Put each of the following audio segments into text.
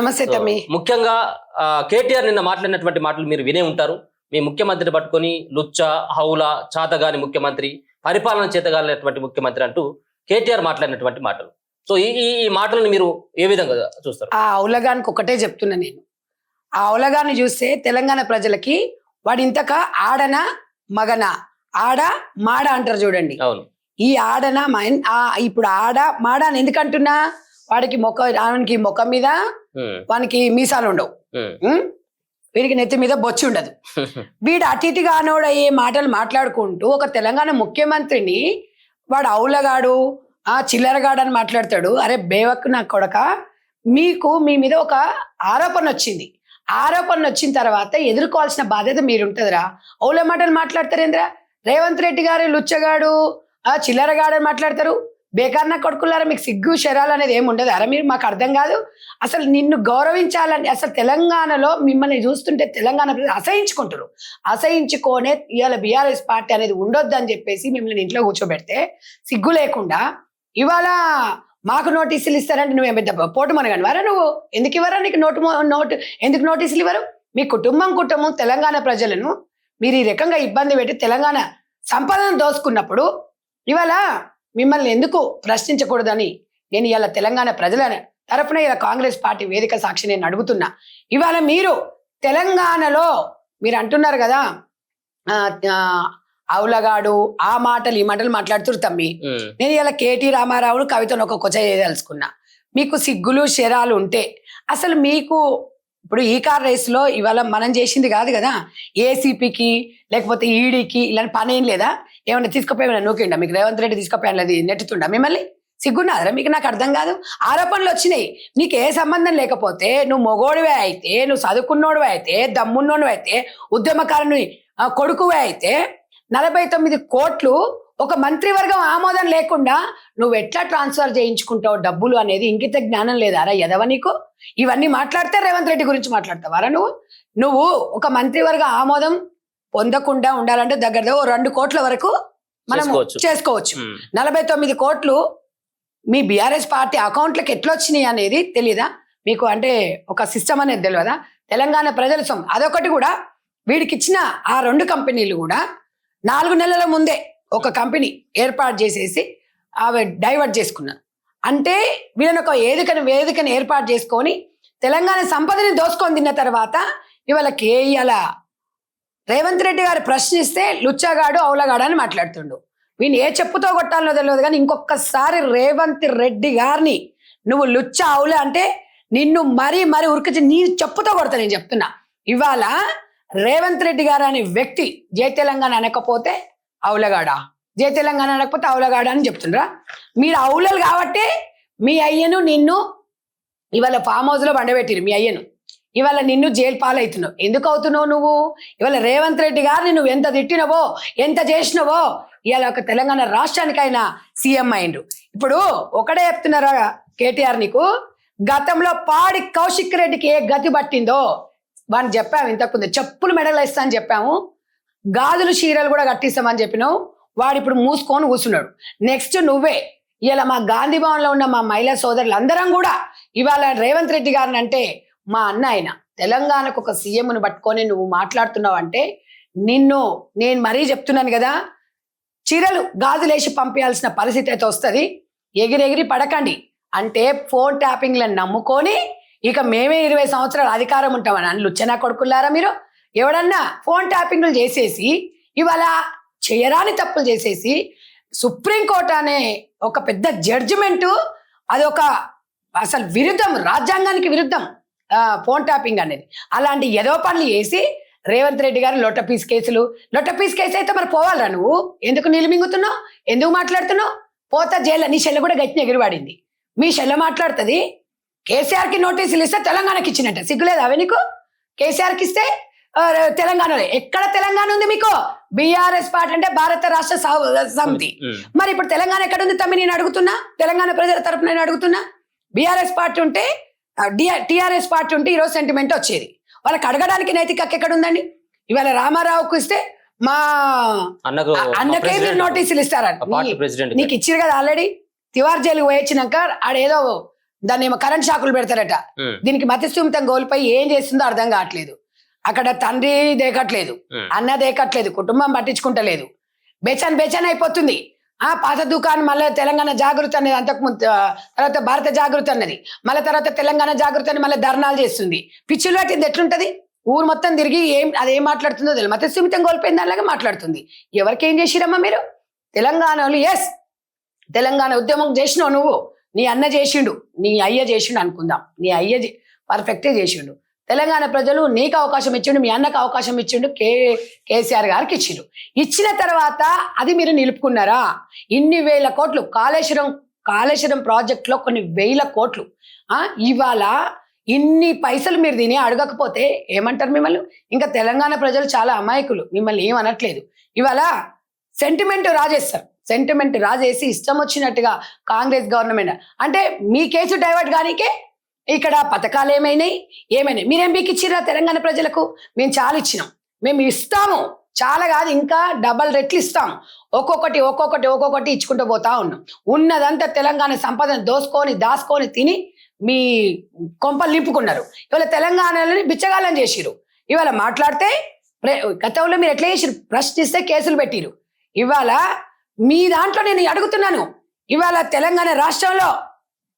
నమస్తే తమ్మి. ముఖ్యంగా కేటీఆర్ నిన్న మాట్లాడినటువంటి మాటలు మీరు వినే ఉంటారు. మీ ముఖ్యమంత్రిని పట్టుకొని లుచ్చ, హౌల, చాతగాని ముఖ్యమంత్రి, పరిపాలన చేతగాలినటువంటి ముఖ్యమంత్రి అంటూ కేటీఆర్ మాట్లాడినటువంటి మాటలు. సో ఈ మాటలను మీరు ఏ విధంగా చూస్తారు? ఆ ఔలగానికి ఒకటే చెప్తున్నా నేను. ఆ ఔలగాన్ని చూస్తే తెలంగాణ ప్రజలకి వాడు ఇంతక ఆడన మగన, ఆడ మాడ అంటారు చూడండి. అవును, ఈ ఆడన ఇప్పుడు ఆడ మాడ అని ఎందుకంటున్నా, వాడికి వానికి ముఖం మీద వానికి మీసాలు ఉండవు, వీడికి నెత్తి మీద బొచ్చి ఉండదు. వీడు అటు ఇటుగా అనోడయ్యే మాటలు మాట్లాడుకుంటూ ఒక తెలంగాణ ముఖ్యమంత్రిని వాడు ఔలగాడు, చిల్లరగాడు అని మాట్లాడతాడు. అరే బేవక్కు నా కొడక, మీ మీద ఒక ఆరోపణ వచ్చింది. ఆరోపణ వచ్చిన తర్వాత ఎదుర్కోవాల్సిన బాధ్యత మీరుంటదిరా. ఔల మాటలు మాట్లాడతారేంద్రా? రేవంత్ రెడ్డి గారు లుచ్చగాడు, చిల్లరగాడు అని మాట్లాడతారు. బేకార్ కొడుకులారా, మీకు సిగ్గు శరాలు అనేది ఏమి ఉండదు. అరే మీరు మాకు అర్థం కాదు. అసలు నిన్ను గౌరవించాలంటే అసలు తెలంగాణలో మిమ్మల్ని చూస్తుంటే తెలంగాణ ప్రజలు అసహించుకుంటారు. అసహించుకొనే ఇవాళ బీఆర్ఎస్ పార్టీ అనేది ఉండొద్దు అని చెప్పేసి మిమ్మల్ని ఇంట్లో కూర్చోబెడితే సిగ్గు లేకుండా ఇవాళ మాకు నోటీసులు ఇస్తారంటే నువ్వేం పెద్ద పోటు మనగాని వారా? నువ్వు ఎందుకు ఇవ్వరా? నీకు నోటు ఎందుకు నోటీసులు ఇవ్వరు? మీ కుటుంబం తెలంగాణ ప్రజలను మీరు ఈ రకంగా ఇబ్బంది పెట్టి తెలంగాణ సంపదను దోసుకున్నప్పుడు ఇవాళ మిమ్మల్ని ఎందుకు ప్రశ్నించకూడదని నేను ఇవాళ తెలంగాణ ప్రజల తరఫున ఇలా కాంగ్రెస్ పార్టీ వేదిక సాక్షి నేను అడుగుతున్నా. ఇవాళ మీరు తెలంగాణలో మీరు అంటున్నారు కదా ఔలగాడు, ఆ మాటలు ఈ మాటలు మాట్లాడుతురు తమ్మి. నేను ఇలా కేటీ రామారావును కవితను ఒక కొచ్చ చేయదలుచుకున్నా. మీకు సిగ్గులు శరాలు ఉంటే అసలు మీకు ఇప్పుడు ఈ కార్ రేసులో ఇవాళ మనం చేసింది కాదు కదా, ఏసీపీకి లేకపోతే ఈడీకి ఇలాంటి పని ఏం లేదా? ఏమన్నా తీసుకుపోయి నూకిండా? మీకు రేవంత్ రెడ్డి తీసుకుపోయాను అది నెట్టుతుండా మిమ్మల్ని? సిగ్గున్నారా మీకు? నాకు అర్థం కాదు. ఆరోపణలు వచ్చినాయి, నీకు ఏ సంబంధం లేకపోతే, నువ్వు మొగోడివే అయితే, నువ్వు చదువుకున్నోడివే అయితే, దమ్మున్నోడివే అయితే, ఉద్యమకారుని కొడుకువే అయితే 49 కోట్లు ఒక మంత్రివర్గం ఆమోదం లేకుండా నువ్వు ఎట్లా ట్రాన్స్ఫర్ చేయించుకుంటావు డబ్బులు అనేది ఇంకిత జ్ఞానం లేదారా ఎదవ నీకు? ఇవన్నీ మాట్లాడితే రేవంత్ రెడ్డి గురించి మాట్లాడతావారా నువ్వు ఒక మంత్రివర్గ ఆమోదం పొందకుండా ఉండాలంటే దగ్గర 2 కోట్ల వరకు మనం చేసుకోవచ్చు. 49 కోట్లు మీ బీఆర్ఎస్ పార్టీ అకౌంట్లకు ఎట్లా వచ్చినాయి అనేది తెలియదా మీకు? అంటే ఒక సిస్టమ్ అనేది తెలియదా? తెలంగాణ ప్రజల సొమ్ము అదొకటి. కూడా వీడికి ఇచ్చిన ఆ 2 కంపెనీలు కూడా 4 నెలల ముందే ఒక కంపెనీ ఏర్పాటు చేసేసి అవి డైవర్ట్ చేసుకున్నారు. అంటే వీళ్ళని ఒక వేదికను ఏర్పాటు చేసుకొని తెలంగాణ సంపదని దోసుకొని తిన్న తర్వాత ఇవాళ రేవంత్ రెడ్డి గారు ప్రశ్నిస్తే లుచ్చగాడు ఔలగాడు అని మాట్లాడుతుండు. వీని ఏ చెప్పుతో కొట్టాలనో తెలియదు కానీ ఇంకొకసారి రేవంత్ రెడ్డి గారిని నువ్వు లుచ్చ ఔల అంటే నిన్ను మరీ ఉరికించి నీ చెప్పుతో కొడతా. నేను చెప్తున్నా, ఇవాళ రేవంత్ రెడ్డి గారు అనే వ్యక్తి జై తెలంగాణ అనకపోతే ఔలగాడా, జై తెలంగాణ అనకపోతే ఔలగాడా అని చెప్తుండ్రా? మీరు ఔలలు కాబట్టి మీ అయ్యను నిన్ను ఇవాళ ఫామ్ హౌస్ లో బండబెట్టిరు. మీ అయ్యను ఇవాళ నిన్ను జైలు పాలవుతున్నావు. ఎందుకు అవుతున్నావు నువ్వు? ఇవాళ రేవంత్ రెడ్డి గారిని నువ్వు ఎంత తిట్టినవో, ఎంత చేసినవో ఇవాళ ఒక తెలంగాణ రాష్ట్రానికైనా సీఎం అయిండు. ఇప్పుడు ఒకటే చెప్తున్నారా కేటీఆర్, నీకు గతంలో పాడి కౌశిక్ రెడ్డికి ఏ గతి పట్టిందో వాడిని చెప్పాము. ఇంతకుముందు చెప్పులు మెడలు ఇస్తా అని చెప్పాము, గాజులు చీరలు కూడా కట్టిస్తామని చెప్పినావు. వాడు ఇప్పుడు మూసుకొని కూర్చున్నాడు. నెక్స్ట్ నువ్వే ఇలా మా గాంధీ భవన్ లో ఉన్న మా మహిళా సోదరులు అందరం కూడా ఇవాళ రేవంత్ రెడ్డి గారిని అంటే మా అన్న ఆయన తెలంగాణకు ఒక సీఎంను పట్టుకొని నువ్వు మాట్లాడుతున్నావు అంటే నేను మరీ చెప్తున్నాను కదా, చీరలు గాజులేసి పంపించాల్సిన పరిస్థితి అయితే వస్తుంది. ఎగిరెగిరి పడకండి. అంటే ఫోన్ ట్యాపింగ్లను నమ్ముకొని ఇక మేమే 20 సంవత్సరాలు అధికారం ఉంటామని అని లుచ్చనా కొడుకులారా మీరు? ఎవడన్నా ఫోన్ ట్యాపింగ్లు చేసేసి ఇవాళ చేయరాని తప్పులు చేసేసి సుప్రీంకోర్టు అనే ఒక పెద్ద జడ్జిమెంటు అదొక అసలు విరుద్ధం, రాజ్యాంగానికి విరుద్ధం ఫోన్ ట్యాపింగ్ అనేది. అలాంటి ఏదో పనులు చేసి రేవంత్ రెడ్డి గారు లొట్ట పీస్ కేసు అయితే మరి పోవాలరా నువ్వు? ఎందుకు నిలిమింగుతున్నావు? ఎందుకు మాట్లాడుతున్నావు? పోతా జైల్లో. నీ చెల్లె కూడా గట్టిన ఎగిరివాడింది. మీ చెల్లె మాట్లాడుతుంది. కేసీఆర్కి నోటీసులు ఇస్తే తెలంగాణకి ఇచ్చినట్ట సిగ్గులేదు అవి నీకు? కేసీఆర్కి ఇస్తే తెలంగాణలో ఎక్కడ తెలంగాణ ఉంది మీకు? బీఆర్ఎస్ పార్టీ అంటే భారత రాష్ట్ర సమితి. మరి ఇప్పుడు తెలంగాణ ఎక్కడ ఉంది తమ్మి? నేను అడుగుతున్నా, తెలంగాణ ప్రజల తరపున నేను అడుగుతున్నా. బీఆర్ఎస్ పార్టీ ఉంటే టీఆర్ఎస్ పార్టీ ఉంటే ఈరోజు సెంటిమెంట్ వచ్చేది. వాళ్ళకి అడగడానికి నైతిక హక్కు ఎక్కడ ఉందండి? ఇవాళ రామారావుకు ఇస్తే మా అన్నకే మీరు నోటీసులు ఇస్తారని నీకు ఇచ్చిరు కదా ఆల్రెడీ. తివార్ జైలు పోయొచ్చినాక ఆడేదో దాన్ని ఏమో కరెంట్ షాకులు పెడతారట. దీనికి మతిస్థిమితం కోల్పోయి ఏం చేస్తుందో అర్థం కావట్లేదు. అక్కడ తండ్రి దేకట్లేదు, అన్న దేకట్లేదు, కుటుంబం పట్టించుకుంటలేదు, బేచన్ అయిపోతుంది. పాత దుకాణం మళ్ళీ తెలంగాణ జాగృతి అనేది అంతకుముందు, తర్వాత భారత జాగృతి అన్నది, మళ్ళీ తర్వాత తెలంగాణ జాగృతి అని మళ్ళీ ధర్నాలు చేస్తుంది. పిచ్చులు పట్టింది ఎట్లుంటది? ఊరు మొత్తం తిరిగి అదేం మాట్లాడుతుందో తెలియదు, మతిస్థిమితం కోల్పోయింది దానిలాగా మాట్లాడుతుంది. ఎవరికి ఏం చేసిరమ్మా మీరు? తెలంగాణలో తెలంగాణ ఉద్యమం చేసినావు నువ్వు, నీ అన్న చేసిండు, నీ అయ్య చేసిండు అనుకుందాం, నీ అయ్య పర్ఫెక్ట్గా చేసిండు. తెలంగాణ ప్రజలు నీకు అవకాశం ఇచ్చిండు, మీ అన్నకు అవకాశం ఇచ్చిండు, కేసీఆర్ గారికి ఇచ్చిండు. ఇచ్చిన తర్వాత అది మీరు నిలుపుకున్నారా? ఇన్ని వేల కోట్లు కాళేశ్వరం ప్రాజెక్టులో కొన్ని వేల కోట్లు ఇవాళ ఇన్ని పైసలు మీరు తిని అడగకపోతే ఏమంటారు మిమ్మల్ని? ఇంకా తెలంగాణ ప్రజలు చాలా అమాయకులు, మిమ్మల్ని ఏమనట్లేదు. ఇవాళ సెంటిమెంట్ రాజేసి ఇష్టం వచ్చినట్టుగా కాంగ్రెస్ గవర్నమెంట్ అంటే మీ కేసు డైవర్ట్ కానీకే ఇక్కడ పథకాలు ఏమైనాయి. మీరేం బీకిచ్చిరా తెలంగాణ ప్రజలకు? మేము చాలా ఇచ్చినాం, మేము ఇస్తాము, చాలా కాదు ఇంకా డబల్ రెట్లు ఇస్తాం. ఒక్కొక్కటి ఇచ్చుకుంటూ పోతా ఉన్నాం. ఉన్నదంతా తెలంగాణ సంపదను దాచుకొని తిని మీ కొంపలు నింపుకున్నారు. ఇవాళ తెలంగాణలోని బిచ్చగాళ్ళం చేసిరు. ఇవాళ మాట్లాడితే గతంలో మీరు ఎట్లా చేసిరు? ప్రశ్నిస్తే కేసులు పెట్టిరు. ఇవాళ మీ దాంట్లో నేను అడుగుతున్నాను, ఇవాళ తెలంగాణ రాష్ట్రంలో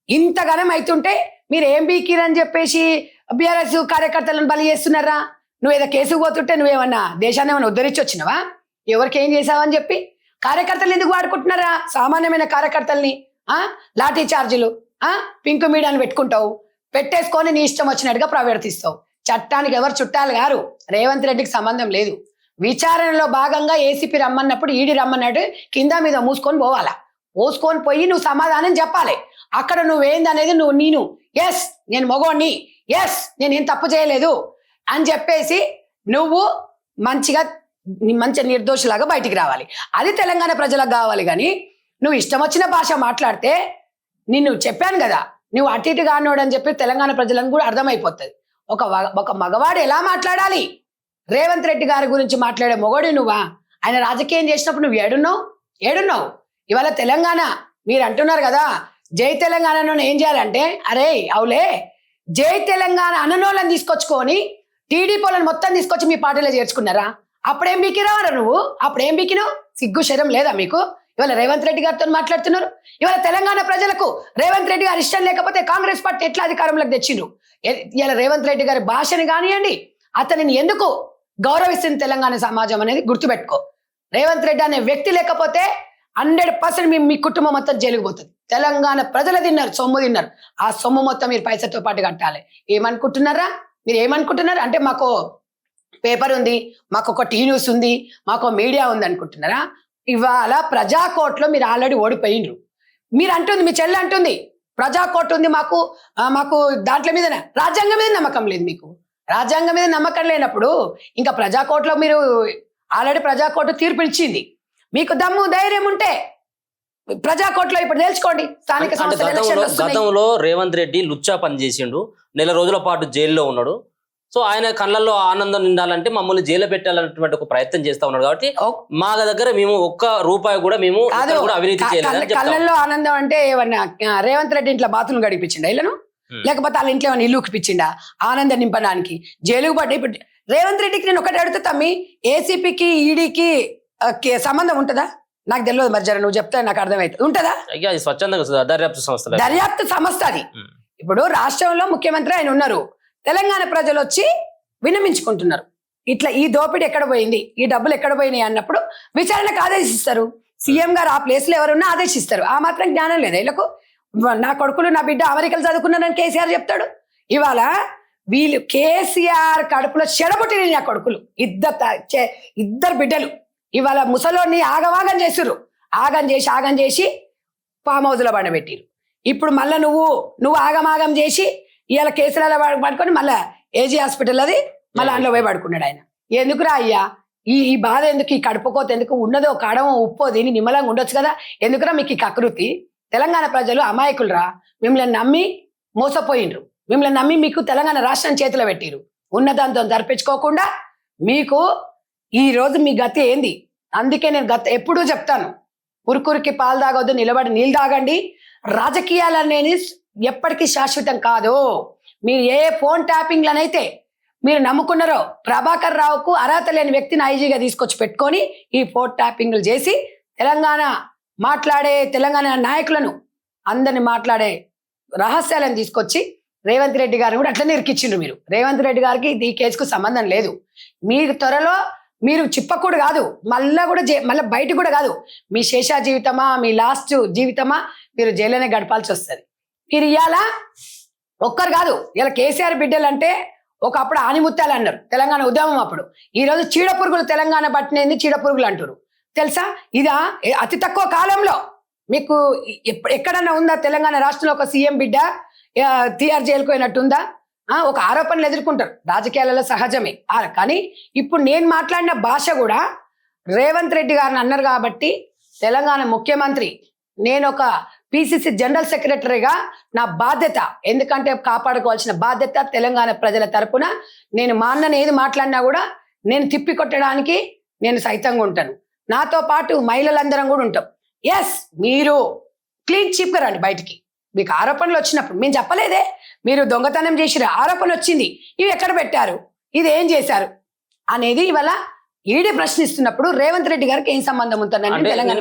ఇంతగానం అవుతుంటే మీరు ఏం బీకిరని చెప్పేసి బీఆర్ఎస్ కార్యకర్తలను బలి చేస్తున్నారా? నువ్వేదో కేసుకు పోతుంటే నువ్వేమన్నా దేశాన్ని ఏమన్నా ఉద్ధరించి వచ్చినావా? ఎవరికి ఏం చేసావని చెప్పి కార్యకర్తలు ఎందుకు వాడుకుంటున్నారా? సామాన్యమైన కార్యకర్తల్ని లాఠీ చార్జీలు, పింక్ మీడియాను పెట్టేసుకొని నీ ఇష్టం వచ్చినట్టుగా ప్రవర్తిస్తావు. చట్టానికి ఎవరు చుట్టాలు గారు? రేవంత్ రెడ్డికి సంబంధం లేదు. విచారణలో భాగంగా ఏసీపీ రమ్మన్నప్పుడు ఈడీ రమ్మన్నాడు, కింద మీద మూసుకొని పోయి నువ్వు సమాధానం చెప్పాలి. అక్కడ నువ్వేందనేది నేను నేను మగోడిని, నేను ఏం తప్పు చేయలేదు అని చెప్పేసి నువ్వు మంచి నిర్దోషిలాగా బయటికి రావాలి. అది తెలంగాణ ప్రజలకు కావాలి. కానీ నువ్వు ఇష్టం వచ్చిన భాష మాట్లాడితే నిన్ను చెప్పాను కదా, నువ్వు అటు ఇటు కానోడు అని చెప్పి తెలంగాణ ప్రజలకు కూడా అర్థమైపోతుంది. ఒక మగవాడు ఎలా మాట్లాడాలి? రేవంత్ రెడ్డి గారి గురించి మాట్లాడే మొగోడు నువ్వా? ఆయన రాజకీయం చేసినప్పుడు నువ్వు ఏడున్నావు? ఇవాళ తెలంగాణ మీరు అంటున్నారు కదా, జై తెలంగాణను ఏం చేయాలంటే, అరే అవులే, జై తెలంగాణ అననోళ్ళని తీసుకొచ్చుకొని టీడీపీలను మొత్తం తీసుకొచ్చి మీ పార్టీలో చేర్చుకున్నారా? అప్పుడేం బీకిరావరా నువ్వు? అప్పుడేం బీకినావు? సిగ్గు శరం లేదా మీకు? ఇవాళ రేవంత్ రెడ్డి గారితో మాట్లాడుతున్నారు. ఇవాళ తెలంగాణ ప్రజలకు రేవంత్ రెడ్డి గారు ఇష్టం లేకపోతే కాంగ్రెస్ పార్టీ ఎట్లా అధికారంలోకి తెచ్చిండ్రు? ఇవాళ రేవంత్ రెడ్డి గారి భాషని కానివ్వండి, అతనిని ఎందుకు గౌరవిస్తుంది తెలంగాణ సమాజం అనేది గుర్తుపెట్టుకో. రేవంత్ రెడ్డి అనే వ్యక్తి లేకపోతే 100% మీ కుటుంబం మొత్తం జైలుకు పోతుంది. తెలంగాణ ప్రజలు సొమ్ము తిన్నారు. ఆ సొమ్ము మొత్తం మీరు పైసతో పాటు కట్టాలి. ఏమనుకుంటున్నారా? మీరు ఏమనుకుంటున్నారు అంటే మాకు పేపర్ ఉంది, మాకు ఒక టీ న్యూస్ ఉంది, మాకు మీడియా ఉంది అనుకుంటున్నారా? ఇవాళ ప్రజాకోర్టులో మీరు ఆల్రెడీ ఓడిపోయిండ్రు. మీరు అంటుంది, మీ చెల్లి అంటుంది ప్రజాకోర్టు ఉంది మాకు దాంట్లో మీద రాజ్యాంగం మీద నమ్మకం లేదు. మీకు రాజ్యాంగం మీద నమ్మకం లేనప్పుడు ఇంకా ప్రజాకోర్టులో మీరు ఆల్రెడీ ప్రజాకోర్టు తీర్పు ఇచ్చింది. మీకు దమ్ము ధైర్యం ఉంటే ప్రజాకోర్టులో ఇప్పుడు తెలుసుకోండి. స్థానిక సంస్థల ఎలక్షన్లు వస్తున్నాయి. గతంలో రేవంత్ రెడ్డి లుచ్చా పని చేసిండు, నెల రోజుల పాటు జైల్లో ఉన్నాడు. సో ఆయన కళ్ళల్లో ఆనందం నిండాలంటే మమ్మల్ని జైలు పెట్టాలన్నటువంటి ఒక ప్రయత్నం చేస్తా ఉన్నాడు. కాబట్టి మా దగ్గర మేము ఒక్క రూపాయి కూడా మేము అవినీతి చేయలేదు. కళ్ళల్లో ఆనందం అంటే ఏమన్నా రేవంత్ రెడ్డి ఇంట్లో బాత్రూమ్ గడిపించిండా ఇళ్ళను? లేకపోతే వాళ్ళ ఇంట్లో ఏమైనా ఇల్లు ఉక్కిపించిండా ఆనందం నింపడానికి? జైలుకు పడ్డా. ఇప్పుడు రేవంత్ రెడ్డికి నేను ఒకటి అడుగుతా, తమ్మి, ఏసీపీకి ఈడీకి సంబంధం ఉంటుందా? నాకు తెలియదు, మరి జర నువ్వు చెప్తే నాకు అర్థమవుతుంది. ఉంటుందా? స్వచ్ఛందంగా దర్యాప్తు సంస్థ అది. ఇప్పుడు రాష్ట్రంలో ముఖ్యమంత్రి ఆయన ఉన్నారు, తెలంగాణ ప్రజలు వచ్చి విన్నమించుకుంటున్నారు, ఇట్లా ఈ దోపిడీ ఎక్కడ పోయింది, ఈ డబ్బులు ఎక్కడ పోయినాయి అన్నప్పుడు విచారణకు ఆదేశిస్తారు. సీఎం గారు ఆ ప్లేస్లో ఎవరున్నా ఆదేశిస్తారు. ఆ మాత్రం జ్ఞానం లేదా వీళ్ళకు? నా కొడుకులు నా బిడ్డ అమెరికాలో చదువుకున్నారని కేసీఆర్ చెప్తాడు. ఇవాళ వీళ్ళు కేసీఆర్ కడుపులో చెడబుట్టిన నా కొడుకులు ఇద్దరు బిడ్డలు ఇవాళ ముసలోని ఆగం చేసి ఫామ్ హౌస్లో పండబెట్టిరు. ఇప్పుడు మళ్ళీ నువ్వు ఆగం చేసి ఇవాళ కేసులలో పడుకొని మళ్ళీ ఏజీ హాస్పిటల్ అది మళ్ళీ అందులో పోయి పడుకున్నాడు ఆయన. ఎందుకురా అయ్యా ఈ బాధ ఎందుకు? ఈ కడుపుకోత ఎందుకు? ఉన్నదో కాడమో ఉప్పో దీని నిమ్మలంగా ఉండొచ్చు కదా. ఎందుకురా మీకు ఈ కకృతి? తెలంగాణ ప్రజలు అమాయకులరా, మిమ్మల్ని నమ్మి మోసపోయిండ్రు, మిమ్మల్ని నమ్మి మీకు తెలంగాణ రాష్ట్రం చేతిలో పెట్టిరు. ఉన్నదాంతో జరిపించుకోకుండా మీకు ఈ రోజు మీ గతి ఏంది? అందుకే నేను ఎప్పుడూ చెప్తాను, ఉరుకురికి పాలు తాగొద్దు, నిలబడి నీళ్ళు తాగండి. రాజకీయాలనేది ఎప్పటికీ శాశ్వతం కాదు. మీరు ఏ ఫోన్ ట్యాపింగ్లనైతే మీరు నమ్ముకున్నారో, ప్రభాకర్ రావుకు అర్హత లేని వ్యక్తిని ఐజీగా తీసుకొచ్చి పెట్టుకొని ఈ ఫోన్ ట్యాపింగ్లు చేసి తెలంగాణ నాయకులను అందరిని మాట్లాడే రహస్యాలను తీసుకొచ్చి రేవంత్ రెడ్డి గారిని కూడా అట్లనే ఇరికిచ్చిండ్రు. మీరు రేవంత్ రెడ్డి గారికి ఈ కేసుకు సంబంధం లేదు. మీరు త్వరలో మీరు చిప్పకూడు కాదు, మళ్ళీ బయట కూడా కాదు, మీ శేషా జీవితమా మీ లాస్ట్ జీవితమా మీరు జైల్లోనే గడపాల్సి వస్తుంది. మీరు ఇవాళ ఒక్కరు కాదు, ఇలా కేసీఆర్ బిడ్డలు అంటే ఒకప్పుడు ఆనిముత్యాలు అన్నారు తెలంగాణ ఉద్యమం అప్పుడు. ఈరోజు చీడపురుగులు తెలంగాణ పట్టినది చీడపురుగులు అంటారు. తెలుసా? ఇదా అతి తక్కువ కాలంలో మీకు ఎక్కడన్నా ఉందా తెలంగాణ రాష్ట్రంలో ఒక సీఎం బిడ్డ TR జైలుకు పోయినట్టుందా? ఒక ఆరోపణలు ఎదుర్కొంటారు, రాజకీయాలలో సహజమే. కానీ ఇప్పుడు నేను మాట్లాడిన భాష కూడా రేవంత్ రెడ్డి గారిని అన్నారు కాబట్టి తెలంగాణ ముఖ్యమంత్రి, నేను ఒక PCC జనరల్ సెక్రటరీగా నా బాధ్యత, ఎందుకంటే కాపాడుకోవాల్సిన బాధ్యత తెలంగాణ ప్రజల తరపున. నేను మా అన్నని ఏది మాట్లాడినా కూడా నేను తిప్పి కొట్టడానికి నేను సైతంగా ఉంటాను. నాతో పాటు మహిళలందరం కూడా ఉంటాం. ఎస్, మీరు క్లీన్ చీప్గా రండి బయటికి. మీకు ఆరోపణలు వచ్చినప్పుడు మేము చెప్పలేదే, మీరు దొంగతనం చేసిరు, ఆరోపణ వచ్చింది, ఇవి ఎక్కడ పెట్టారు, ఇది ఏం చేశారు అనేది ఇవాళ ఈడీ ప్రశ్నిస్తున్నప్పుడు రేవంత్ రెడ్డి గారికి ఏం సంబంధం ఉంటుందండి తెలంగాణ